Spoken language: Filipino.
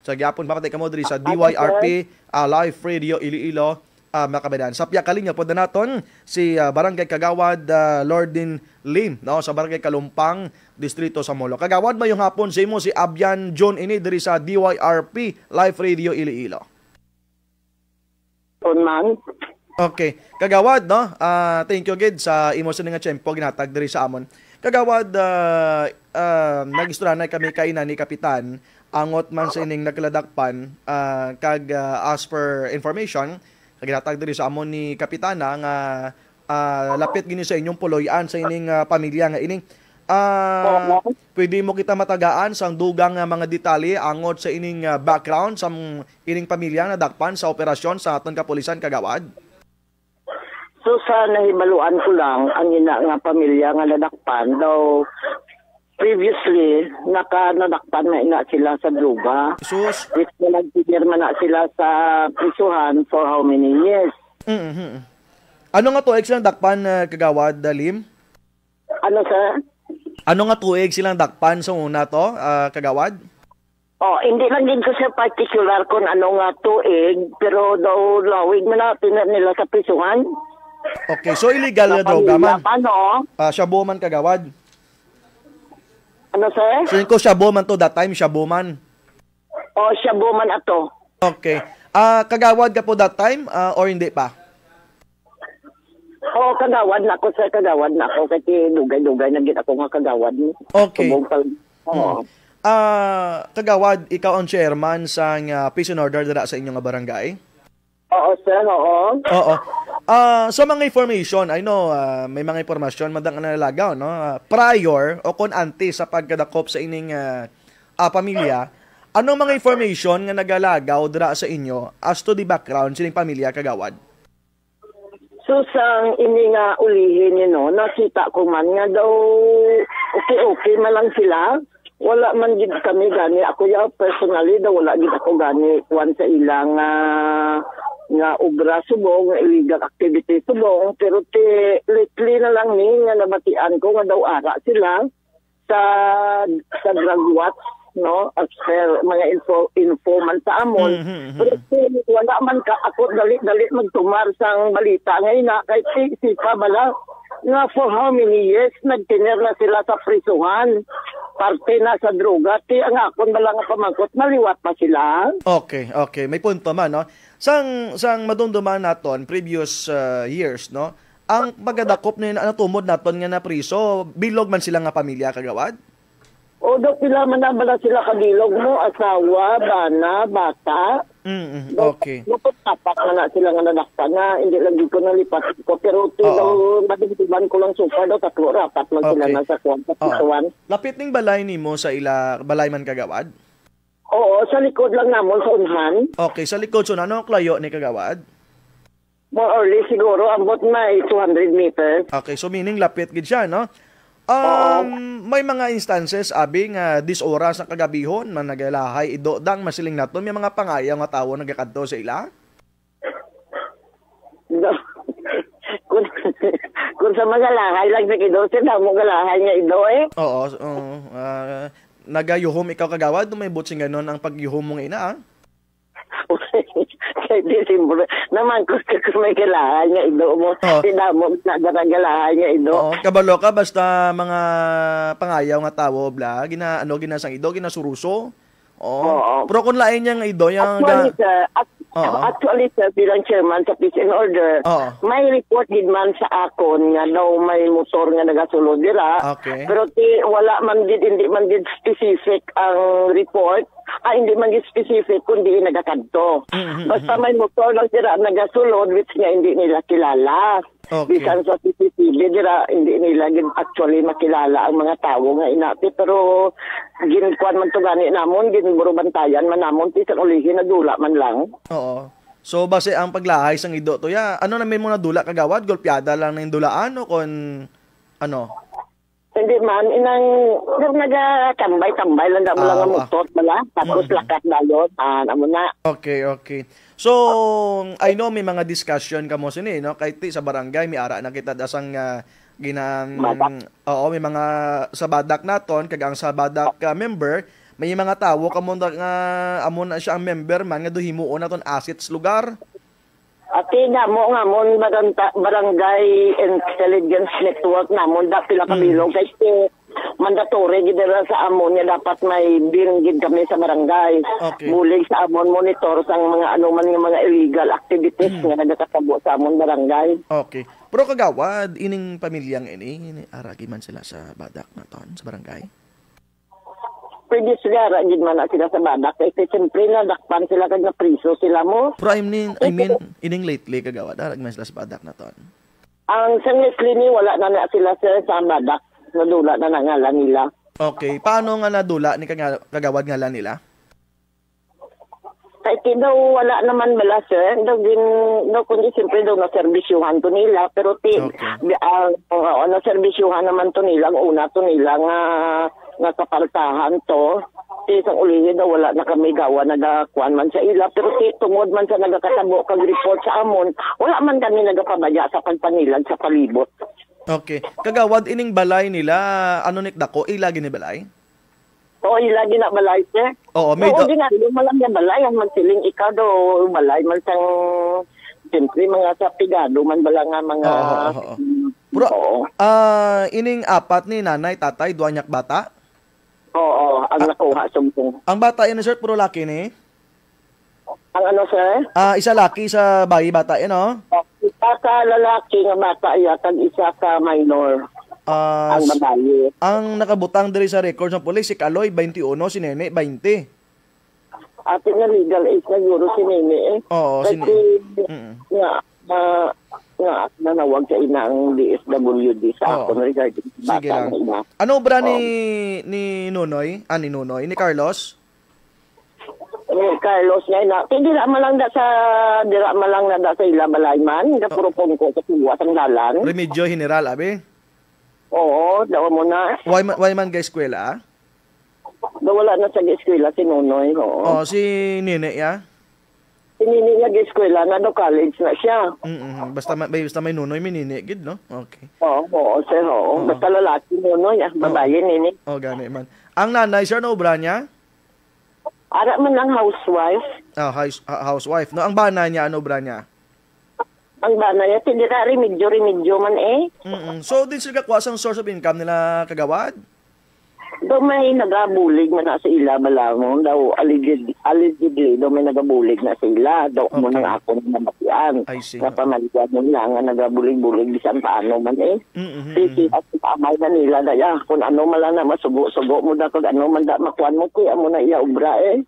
Sa gyapon papatay kamo diri sa DYRP Live Radio Iloilo, mga kabayan. Sa piya kalinya pod na naton si Barangay Kagawad Lordin Lim, no, sa Barangay Kalumpang, distrito sa Molo. Kagawad mayong hapon sa imo si Abyan John ini diri sa DYRP Live Radio Iloilo. Man. Okay, kagawad, no? Thank you gid sa imo sa nga tiyempo ginatag diri sa amon. Kagawad, nag-istorya kami kainan ni Kapitan angot man sa ining nagladakpan kag as per information ginatag diri sa amon ni Kapitana nga lapit gini sa inyong puloy-an sa ining pamilya nga ining pwede mo kita matagaan sang dugang mga detalye angot sa ining background sa ining pamilya na dakpan sa operasyon sa aton kapulisan, kagawad? So sa nahibaluan ko lang, ang ina nga pamilya nga nadakpan daw previously nadakpan na ina sila sa droga. Sus. Which na nagpipirma na sila sa prisuhan for how many years. Ano nga tuig silang dakpan, kagawad, Lim? Ano sir? Ano nga tuig silang dakpan sa una to, kagawad? Hindi lang din ko sa particular kung ano nga tuig, pero daw lawig man na nila sa prisuhan. Okay, so illegal na droga man. Paano? Shabu man, kagawad. Ano sir? So yun ko shabu man to that time, shabu man. Shabu man ato. Okay. Kagawad ka po that time or hindi pa? Kagawad na ako sir, kagawad na ako kasi dugay-dugay na gid ako nga kagawad. Okay. Kagawad, ikaw ang chairman sa peace and order dira sa inyong barangay? Oo sir, oo. Oo. So mga information, I know may mga informasyon madang nalagaw, no? Prior o kon antes sa pagkadakop sa ining pamilya, anong mga information nga nagalagaw dira sa inyo as to the background sining pamilya, kagawad? So sang ini nga ulihin nakita ko man nga daw okay man lang sila. Wala man gid kami gani, ako personally daw wala gid ako gani kuan sa ilang nga obra subong, illegal activity subong, pero lately na lang ni nga nabatian ko nga daw ara sila sa drug watch, no, as per mga informant sa amon. Pero wala man ka ako dali magtumar sang balita ngayon na kay sipa bala nga for how many years nagtiner na sila sa prisuhan, parte na sa droga, ang akon bala nga pamangkot maliwat pa sila. Okay, may punto man, no. Sang madumduman naton previous years, no, ang pagdakop na natumod naton nga na priso, bilog man sila nga pamilya, kagawad? Daw sila man na bala sila kabilog mo, asawa, bana, bata. Okay. Tapak na sila nga nadakpan na, hindi lang ko nalipat ko, pero daw madimtiban ko lang super daw, 3-4 man sila na sa kwan. Lapit ning balay nimo sa balay man, kagawad? Oo, sa likod lang namon sa unhan. Okay, sa likod. So, ano ang klayo ni kagawad? More or less siguro, ambot na 200 meters. Okay, so meaning lapit gid siya, no? May mga instances, abi nga, dis oras sa kagabihon, man nagalahay, idodang masiling naton, may mga pangayaw nga tawo nagakadto sa ila? Kung sa magalahay lang sa ido, sila mo galahay nga ido Oo, nagayuhom ikaw, kagawad, may butsing ganon ang pagyuhom mong ina, Kaya di simbolo. Naman kung may galahan nga ido mo, tinamog na galahan nga ido. Oo, kabalo ka, basta mga pangayaw nga tawo, ginasang ido, ginasuruso. Oo. Pero kung lain niya nga ido, actually, sir, bilang chairman sa peace and order, may report din man sa akon nga daw may motor nga nagasulod dira. Okay. Pero wala man gid, hindi man gid specific ang report. Hindi man gid specific kundi nagakadto. Basta may motor lang dira nagasulod which nga hindi nila kilala. Okay. Bisan sa CCTV dira hindi nila gid actually makilala ang mga tawo nga inapi, pero ginkuan man to gani namon, ginburo bantayan man namon ti sa ulihin na dula man lang. Oo. So base ang paglahay sang ido to ano namin mo na dula, kagawad, golpeada lang na yung dulaan o kon ano? Hindi man, nagatambay-tambay lang daw lang ang motor bala, tapos lakat dalot, amo na. Okay. So, I know may mga discussion kamo sini, no? Kahit sa barangay, may ara na kita dasang may mga sa badak naton, kag ang sa badak member, may mga tawo kamo nga amon na siya ang member man nga do himuon naton assets lugar. Ati namo nga mon barangay intelligence network namon da pila ka bilog kay mandatory gid sa amon nga dapat may biringgid kami sa barangay. Okay. Bulig sa amon monitor sang mga anuman nga mga illegal activities nga nagakatabo sa amon barangay. Okay. Pero kagawad ining pamilyang ini aragi man sila sa badak naton sa barangay. Pwede sila gid man na sila sa badak kay siyempre nadakpan sila kag napriso sila mo. Pero I mean ining lately kagawad aragi man sila sa badak naton. Ang sangitli ni wala na sila sa badak. Nadula na ngalan nila. Okay. Paano nga nadula ni kagawad ngalan nila? Kaya daw wala naman bala sir. Daw kundi siyempre daw naserbisyuhan to nila. Pero naserbisyuhan naman to nila. Ang una to nila nga kapaltahan to. Isang ulihin daw wala na kami gawa nagakuan man sa ila. Pero tungod man sa nagakatabo kag report sa amon, wala man kami nagapabaya sa pagpanilan sa palibot. Okay. Kagawad ining balay nila, ano nikdako, ilagi ni balay? Oo, ilagi na balay, sir. Oo, may di nga, malang yung balay, ang magsiling ikaw do, balay, man sang, siyempre, mga sapigado, man bala nga mga... Pero, ining apat ni nanay, tatay, duwanyak bata? Oo, ang nakuha, sumpong. Ang bata yan, sir, puro laki ni? Ang ano, sir? Isa laki, isa bayi bata yan, no? Isa ka lalaki nga bata yatag isa ka minor. Ang babae. Ang nakabutang diri sa record ng pulis si Kaloy 21, si Nene 20. Ate nga legal age na guro si Nene eh. Oo, si Nene. Nga nanawag sa inang DSWD sa ako regarding bata na ina. Ano bra ni Nunoy? Ni Nunoy? Ni Carlos? Carlos nga na dira man lang sa ila balay man nga puro pungko sa tuwa sang dalan. Remedyo General abi. Oo, daw mo na. Why man ga eskwela? Wala na sa eskwela si Nonoy. Oo. Si Nene ya. Si Nene nga ga eskwela na do college na siya. Basta may Nonoy may Nene gid no. Okay. Oo, sir. Basta lalaki Nonoy, babae Nene. Gani man. Ang nanay sir no obra niya? Ara man lang housewife. Housewife. No, ang bana niya, ano bra niya? Ang bana niya, tindira remedyo man eh. So, din sila kakuha sa source of income nila kagawad? Daw may nagabulig man na sa ila balamon. Daw allegedly, daw may nagabulig na sa ila. Daw mo nang ako na matian. I see. Napamaliwan mo nga nga nagabulig-bulig bisan paano man eh. Sisi at itamay na nila daya. Kung ano man lang na masugo-sugo mo da kag ano man da makuan mo kuya mo na iya obra eh.